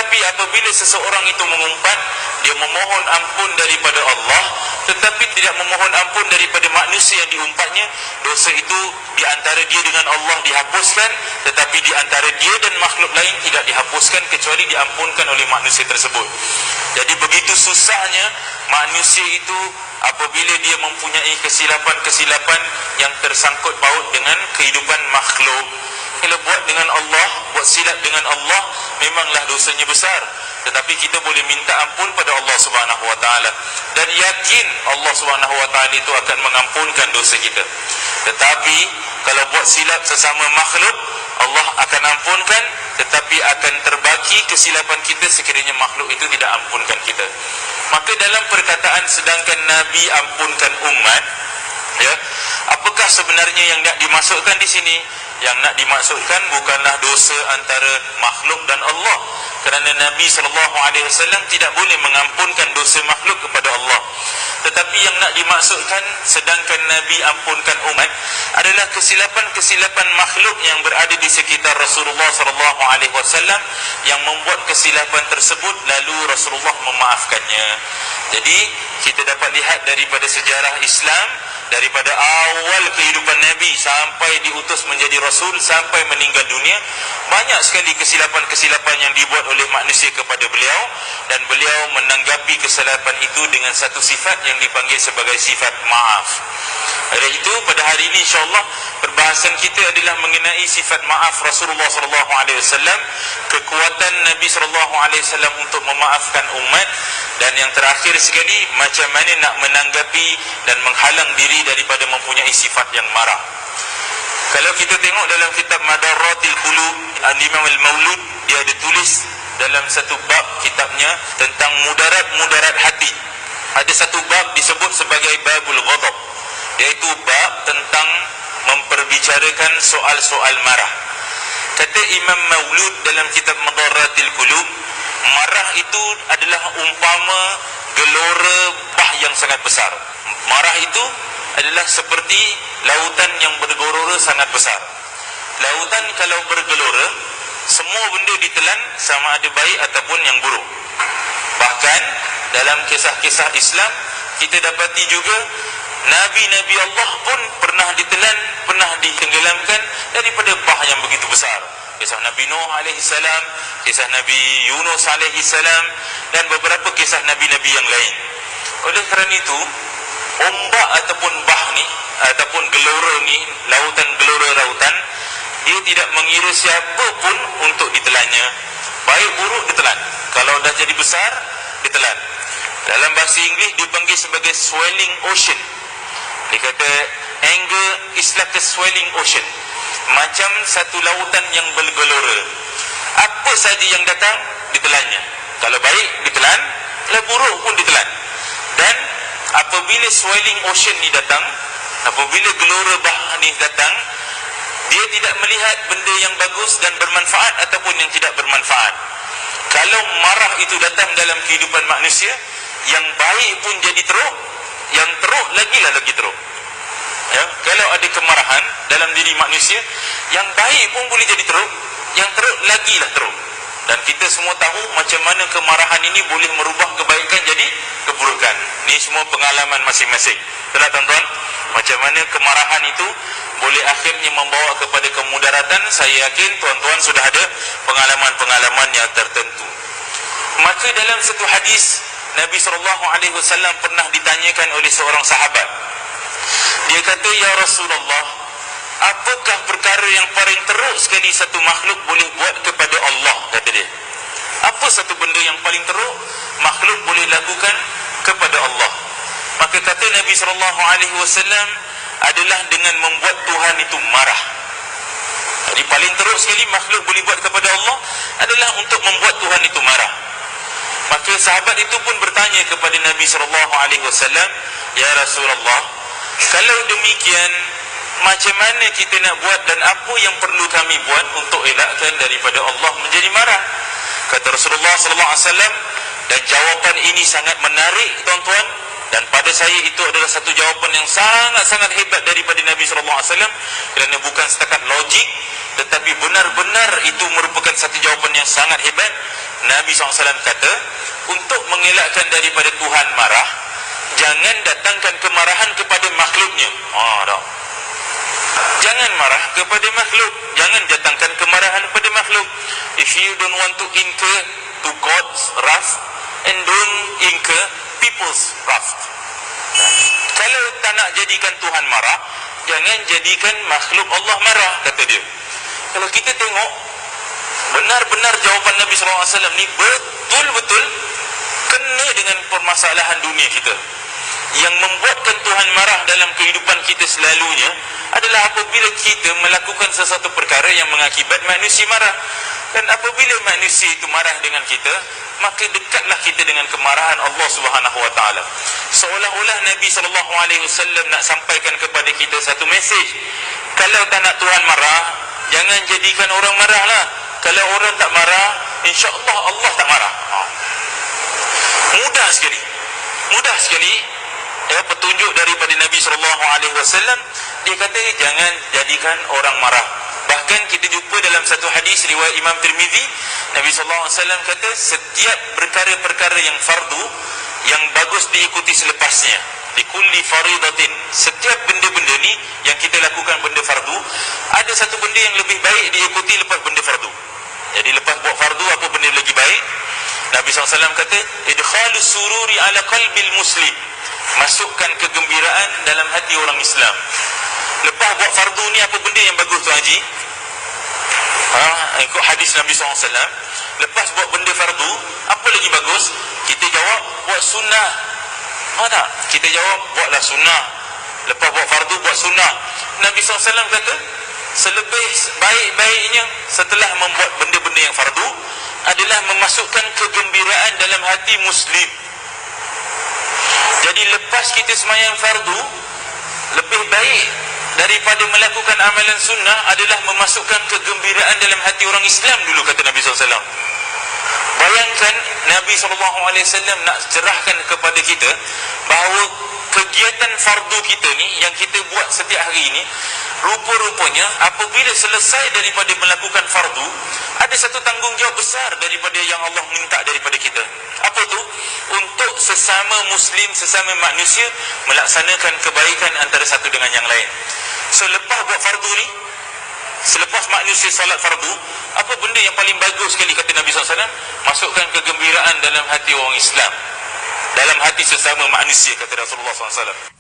Tetapi apabila seseorang itu mengumpat, dia memohon ampun daripada Allah, tetapi tidak memohon ampun daripada manusia yang diumpatnya, dosa itu di antara dia dengan Allah dihapuskan, tetapi di antara dia dan makhluk lain tidak dihapuskan kecuali diampunkan oleh manusia tersebut. Jadi begitu susahnya manusia itu apabila dia mempunyai kesilapan-kesilapan yang tersangkut paut dengan kehidupan makhluk. Kalau buat dengan Allah, buat silap dengan Allah, memanglah dosanya besar. Tetapi kita boleh minta ampun pada Allah Subhanahu Wa Taala dan yakin Allah Subhanahu Wa Taala itu akan mengampunkan dosa kita. Tetapi kalau buat silap sesama makhluk, Allah akan ampunkan, tetapi akan terbaki kesilapan kita sekiranya makhluk itu tidak ampunkan kita. Maka dalam perkataan sedangkan Nabi ampunkan umat, ya, apakah sebenarnya yang nak dimasukkan di sini? Yang nak dimaksudkan bukanlah dosa antara makhluk dan Allah, kerana Nabi SAW tidak boleh mengampunkan dosa makhluk kepada Allah. Tetapi yang nak dimaksudkan sedangkan Nabi ampunkan umat adalah kesilapan-kesilapan makhluk yang berada di sekitar Rasulullah SAW yang membuat kesilapan tersebut lalu Rasulullah memaafkannya. Jadi kita dapat lihat daripada sejarah Islam, daripada awal kehidupan Nabi sampai diutus menjadi Rasul sampai meninggal dunia, banyak sekali kesilapan-kesilapan yang dibuat oleh manusia kepada beliau, dan beliau menanggapi kesilapan itu dengan satu sifat yang dipanggil sebagai sifat maaf. Oleh itu pada hari ini insya-Allah perbahasan kita adalah mengenai sifat maaf Rasulullah SAW, kekuatan Nabi SAW untuk memaafkan umat, dan yang terakhir sekali macam mana nak menanggapi dan menghalang diri daripada mempunyai sifat yang marah. Kalau kita tengok dalam kitab Madaratil Qulub Al-Imam Al-Maulud, dia ada tulis dalam satu bab kitabnya tentang mudarat hati. Ada satu bab disebut sebagai babul ghadab, iaitu bab tentang memperbicarakan soal-soal marah. Kata Imam Maulud dalam kitab Madaratil Qulub, marah itu adalah umpama gelora bah yang sangat besar. Marah itu adalah seperti lautan yang bergelora sangat besar. Lautan kalau bergelora, semua benda ditelan sama ada baik ataupun yang buruk. Bahkan dalam kisah-kisah Islam kita dapati juga Nabi-Nabi Allah pun pernah ditelan, pernah ditenggelamkan daripada bah yang begitu besar. Kisah Nabi Nuh alaihissalam, kisah Nabi Yunus alaihissalam, dan beberapa kisah Nabi-Nabi yang lain. Oleh kerana itu, ombak ataupun bah ni, ataupun gelora ni, lautan gelora lautan, dia tidak mengira siapa pun untuk ditelannya. Baik buruk ditelan. Kalau dah jadi besar, ditelan. Dalam bahasa Inggeris dipanggil sebagai swelling ocean. Dia kata anger is like a swelling ocean, macam satu lautan yang bergelora. Apa saja yang datang ditelannya. Kalau baik ditelan, kalau buruk pun ditelan. Dan apabila swelling ocean ni datang, apabila gelora bah ni datang, dia tidak melihat benda yang bagus dan bermanfaat ataupun yang tidak bermanfaat. Kalau marah itu datang dalam kehidupan manusia, yang baik pun jadi teruk, yang teruk lagi teruk. Ya, kalau ada kemarahan dalam diri manusia, yang baik pun boleh jadi teruk, yang teruk lagilah teruk. Dan kita semua tahu macam mana kemarahan ini boleh merubah kebaikan jadi keburukan. Ini semua pengalaman masing-masing. Betul tuan-tuan? Macam mana kemarahan itu boleh akhirnya membawa kepada kemudaratan. Saya yakin tuan-tuan sudah ada pengalaman-pengalaman yang tertentu. Maka dalam satu hadis, Nabi SAW pernah ditanyakan oleh seorang sahabat. Dia kata, "Ya Rasulullah, apakah perkara yang paling teruk sekali satu makhluk boleh buat kepada Allah?" kata dia. Apa satu benda yang paling teruk makhluk boleh lakukan kepada Allah? Maka kata Nabi SAW adalah dengan membuat Tuhan itu marah. Jadi paling teruk sekali makhluk boleh buat kepada Allah adalah untuk membuat Tuhan itu marah. Maka sahabat itu pun bertanya kepada Nabi SAW, "Ya Rasulullah, kalau demikian, macam mana kita nak buat dan apa yang perlu kami buat untuk elakkan daripada Allah menjadi marah?" Kata Rasulullah SAW, dan jawapan ini sangat menarik tuan-tuan, dan pada saya itu adalah satu jawapan yang sangat-sangat hebat daripada Nabi SAW, kerana bukan setakat logik, tetapi benar-benar itu merupakan satu jawapan yang sangat hebat. Nabi SAW kata, untuk mengelakkan daripada Tuhan marah, jangan datangkan kemarahan kepada makhluknya. Jangan marah kepada makhluk, jangan datangkan kemarahan kepada makhluk. If you don't want to incur to God's wrath, and don't incur people's wrath. Kalau tak nak jadikan Tuhan marah, jangan jadikan makhluk Allah marah, kata dia. Kalau kita tengok, benar-benar jawapan Nabi SAW ni betul-betul kena dengan permasalahan dunia kita. Yang membuatkan Tuhan marah dalam kehidupan kita selalunya adalah apabila kita melakukan sesuatu perkara yang mengakibat manusia marah. Dan apabila manusia itu marah dengan kita, maka dekatlah kita dengan kemarahan Allah Subhanahu Wa Taala. Seolah-olah Nabi SAW nak sampaikan kepada kita satu mesej. Kalau tak nak Tuhan marah, jangan jadikan orang marahlah. Kalau orang tak marah, insya-Allah Allah tak marah. Mudah sekali. Mudah sekali. Petunjuk daripada Nabi SAW. Dia kata jangan jadikan orang marah. Bahkan kita jumpa dalam satu hadis riwayat Imam Tirmizi, Nabi SAW kata setiap perkara-perkara yang fardu, yang bagus diikuti selepasnya. Likulli faridatin, setiap benda-benda ni yang kita lakukan benda fardu, ada satu benda yang lebih baik diikuti lepas benda fardu. Jadi lepas buat fardu, apa benda lagi baik? Nabi SAW kata idkhalus sururi ala qalbil muslim, masukkan kegembiraan dalam hati orang Islam. Lepas buat fardu ni, apa benda yang bagus tu Haji? Ikut hadis Nabi SAW, lepas buat benda fardu, apa lagi bagus? Kita jawab buat sunnah. Tak? Kita jawab buatlah sunnah. Lepas buat fardu, buat sunnah. Nabi SAW kata selebih baik-baiknya setelah membuat benda-benda yang fardu adalah memasukkan kegembiraan dalam hati muslim. Jadi lepas kita sembahyang fardu, lebih baik daripada melakukan amalan sunnah adalah memasukkan kegembiraan dalam hati orang Islam dulu, kata Nabi SAW. Bayangkan Nabi SAW nak cerahkan kepada kita bahawa kegiatan fardu kita ni yang kita buat setiap hari ini, rupa-rupanya apabila selesai daripada melakukan fardu, ada satu tanggungjawab besar daripada yang Allah minta daripada kita. Apa tu? Untuk sesama muslim, sesama manusia melaksanakan kebaikan antara satu dengan yang lain. So lepas buat fardu ni, selepas manusia salat fardu, apa benda yang paling bagus sekali kata Nabi SAW? Masukkan kegembiraan dalam hati orang Islam, dalam hati sesama manusia, kata Rasulullah SAW.